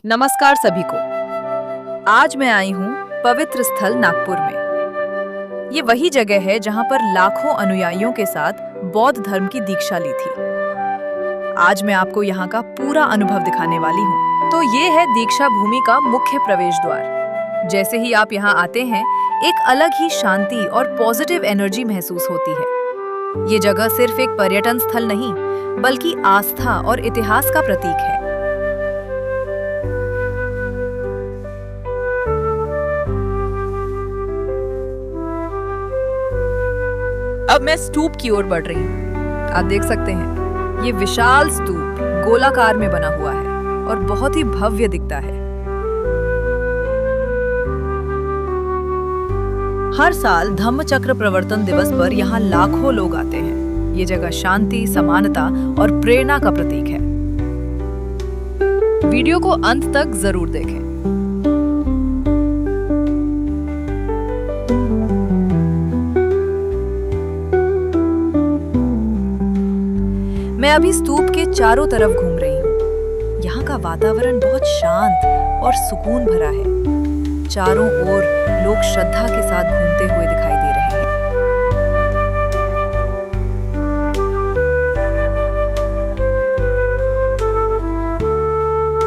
नमस्कार सभी को। आज मैं आई हूँ पवित्र स्थल नागपुर में। ये वही जगह है जहाँ पर लाखों अनुयायियों के साथ बौद्ध धर्म की दीक्षा ली थी। आज मैं आपको यहाँ का पूरा अनुभव दिखाने वाली हूँ। तो ये है दीक्षा भूमि का मुख्य प्रवेश द्वार। जैसे ही आप यहाँ आते हैं, एक अलग ही शांति और पॉजिटिव एनर्जी महसूस होती है। ये जगह सिर्फ एक पर्यटन स्थल नहीं, बल्कि आस्था और इतिहास का प्रतीक है। अब मैं स्तूप की ओर बढ़ रही हूँ। आप देख सकते हैं, ये विशाल स्तूप गोलाकार में बना हुआ है और बहुत ही भव्य दिखता है। हर साल धम्मचक्र प्रवर्तन दिवस पर यहाँ लाखों लोग आते हैं। ये जगह शांति, समानता और प्रेरणा का प्रतीक है। वीडियो को अंत तक जरूर देखें। मैं अभी स्तूप के चारों तरफ घूम रही हूँ। यहाँ का वातावरण बहुत शांत और सुकून भरा है। चारों ओर लोग श्रद्धा के साथ घूमते हुए दिखाई दे रहे हैं।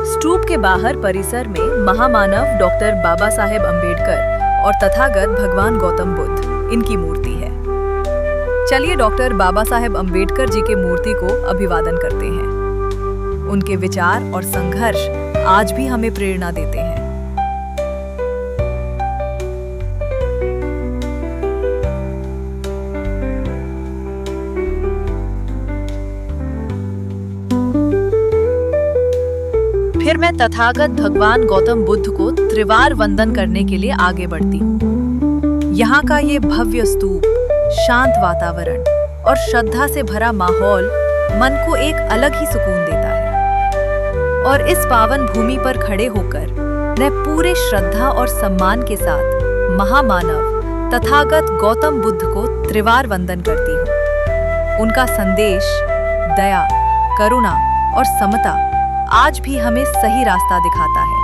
स्तूप के बाहर परिसर में महामानव डॉक्टर बाबा साहेब अम्बेडकर और तथागत भगवान गौतम बुद्ध, इनकी मूर्ति है। चलिए डॉक्टर बाबा साहेब अम्बेडकर जी के मूर्ति को अभिवादन करते हैं। उनके विचार और संघर्ष आज भी हमें प्रेरणा देते हैं। फिर मैं तथागत भगवान गौतम बुद्ध को त्रिवार वंदन करने के लिए आगे बढ़ती हूँ। यहाँ का ये भव्य स्तूप, शांत वातावरण और श्रद्धा से भरा माहौल मन को एक अलग ही सुकून देता है। और इस पावन भूमि पर खड़े होकर मैं पूरे श्रद्धा और सम्मान के साथ महामानव तथागत गौतम बुद्ध को त्रिवार वंदन करती हूँ। उनका संदेश दया, करुणा और समता आज भी हमें सही रास्ता दिखाता है।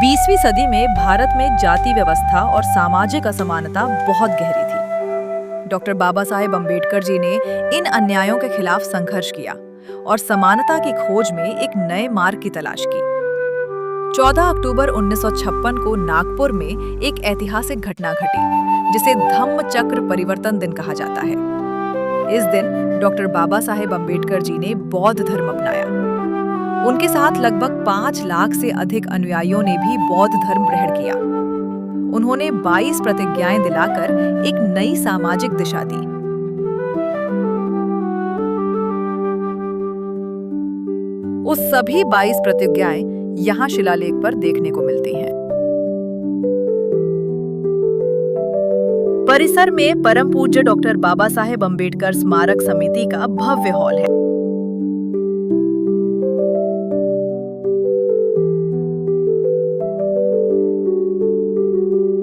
20वीं सदी में भारत में जाति व्यवस्था और सामाजिक असमानता बहुत गहरी थी। डॉक्टर बाबा साहेब अम्बेडकर जी ने इन अन्यायों के खिलाफ संघर्ष किया और समानता की खोज में एक नए मार्ग की तलाश की। 14 अक्टूबर 1956 को नागपुर में एक ऐतिहासिक घटना घटी, जिसे धम्मचक्र परिवर्तन दिन कहा जाता है। इस दिन डॉक्टर बाबा साहेब अम्बेडकर जी ने बौद्ध धर्म अपनाया। उनके साथ लगभग 5 लाख से अधिक अनुयायियों ने भी बौद्ध धर्म ग्रहण किया। उन्होंने 22 प्रतिज्ञाएं दिलाकर एक नई सामाजिक दिशा दी। उस सभी 22 प्रतिज्ञाएं यहाँ शिलालेख पर देखने को मिलती हैं। परिसर में परम पूज्य डॉक्टर बाबा साहेब अम्बेडकर स्मारक समिति का भव्य हॉल है।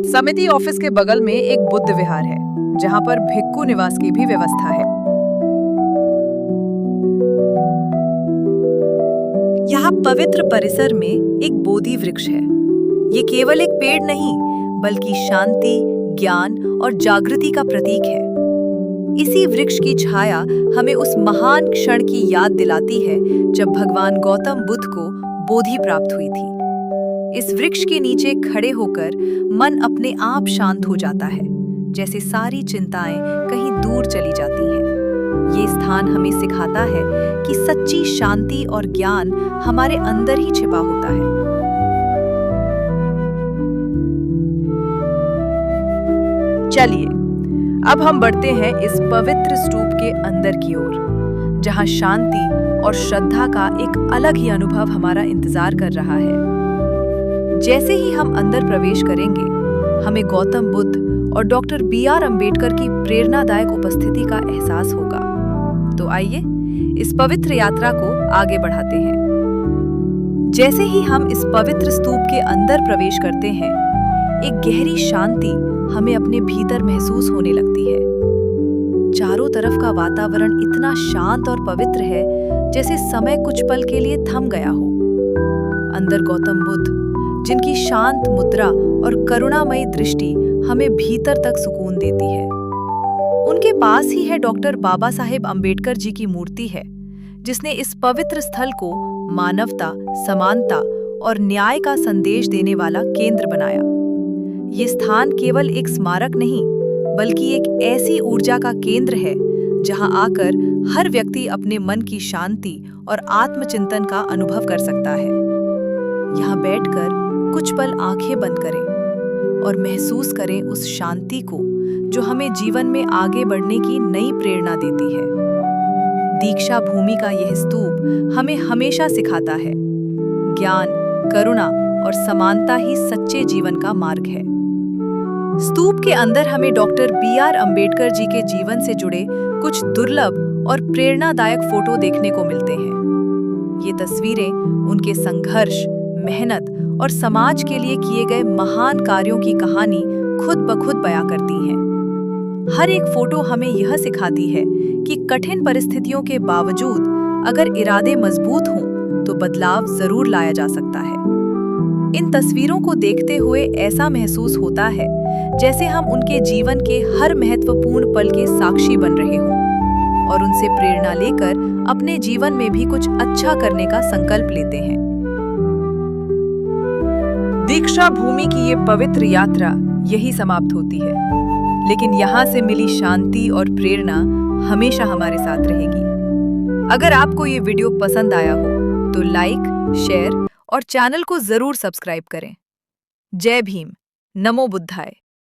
समिति ऑफिस के बगल में एक बुद्ध विहार है, जहां पर भिक्खु निवास की भी व्यवस्था है। यहाँ पवित्र परिसर में एक बोधि वृक्ष है। ये केवल एक पेड़ नहीं, बल्कि शांति, ज्ञान और जागृति का प्रतीक है। इसी वृक्ष की छाया हमें उस महान क्षण की याद दिलाती है जब भगवान गौतम बुद्ध को बोधि प्राप्त हुई थी। इस वृक्ष के नीचे खड़े होकर मन अपने आप शांत हो जाता है, जैसे सारी चिंताएं कहीं दूर चली जाती हैं। ये स्थान हमें सिखाता है कि सच्ची शांति और ज्ञान हमारे अंदर ही छिपा होता है। चलिए अब हम बढ़ते हैं इस पवित्र स्तूप के अंदर की ओर, जहां शांति और श्रद्धा का एक अलग ही अनुभव हमारा इंतजार कर रहा है। जैसे ही हम अंदर प्रवेश करेंगे, हमें गौतम बुद्ध और डॉक्टर बी.आर. अम्बेडकर की प्रेरणादायक उपस्थिति का एहसास होगा। तो आइए इस पवित्र यात्रा को आगे बढ़ाते हैं। जैसे ही हम इस पवित्र स्तूप के अंदर प्रवेश करते हैं, एक गहरी शांति हमें अपने भीतर महसूस होने लगती है। चारों तरफ का वातावरण इतना शांत और पवित्र है, जैसे समय कुछ पल के लिए थम गया हो। अंदर गौतम बुद्ध, जिनकी शांत मुद्रा और करुणामयी दृष्टि हमें भीतर तक सुकून देती है। उनके पास ही है डॉक्टर बाबा साहेब अम्बेडकर जी की मूर्ति है, जिसने इस पवित्र स्थल को मानवता, समानता और न्याय का संदेश देने वाला केंद्र बनाया। ये स्थान केवल एक स्मारक नहीं, बल्कि एक ऐसी ऊर्जा का केंद्र है जहां आकर हर व्यक्ति अपने मन की शांति और आत्मचिंतन का अनुभव कर सकता है। यहाँ बैठकर कुछ पल आंखें बंद करें और महसूस करें उस शांति को जो हमें जीवन में आगे बढ़ने की नई प्रेरणा देती है। दीक्षा भूमि का यह स्तूप हमें हमेशा सिखाता है, ज्ञान, करुणा और समानता ही सच्चे जीवन का मार्ग है। स्तूप के अंदर हमें डॉक्टर बी.आर. अम्बेडकर जी के जीवन से जुड़े कुछ दुर्लभ और प्रेरणादायक फोटो देखने को मिलते हैं। ये तस्वीरें उनके संघर्ष, मेहनत और समाज के लिए किए गए महान कार्यों की कहानी खुद ब खुद बयां करती हैं। हर एक फोटो हमें यह सिखाती है कि कठिन परिस्थितियों के बावजूद अगर इरादे मजबूत हों तो बदलाव जरूर लाया जा सकता है। इन तस्वीरों को देखते हुए ऐसा महसूस होता है जैसे हम उनके जीवन के हर महत्वपूर्ण पल के साक्षी बन रहे हों और उनसे प्रेरणा लेकर अपने जीवन में भी कुछ अच्छा करने का संकल्प लेते हैं। दीक्षा भूमि की ये पवित्र यात्रा यही समाप्त होती है, लेकिन यहाँ से मिली शांति और प्रेरणा हमेशा हमारे साथ रहेगी। अगर आपको ये वीडियो पसंद आया हो तो लाइक, शेयर और चैनल को जरूर सब्सक्राइब करें। जय भीम, नमो बुद्धाय।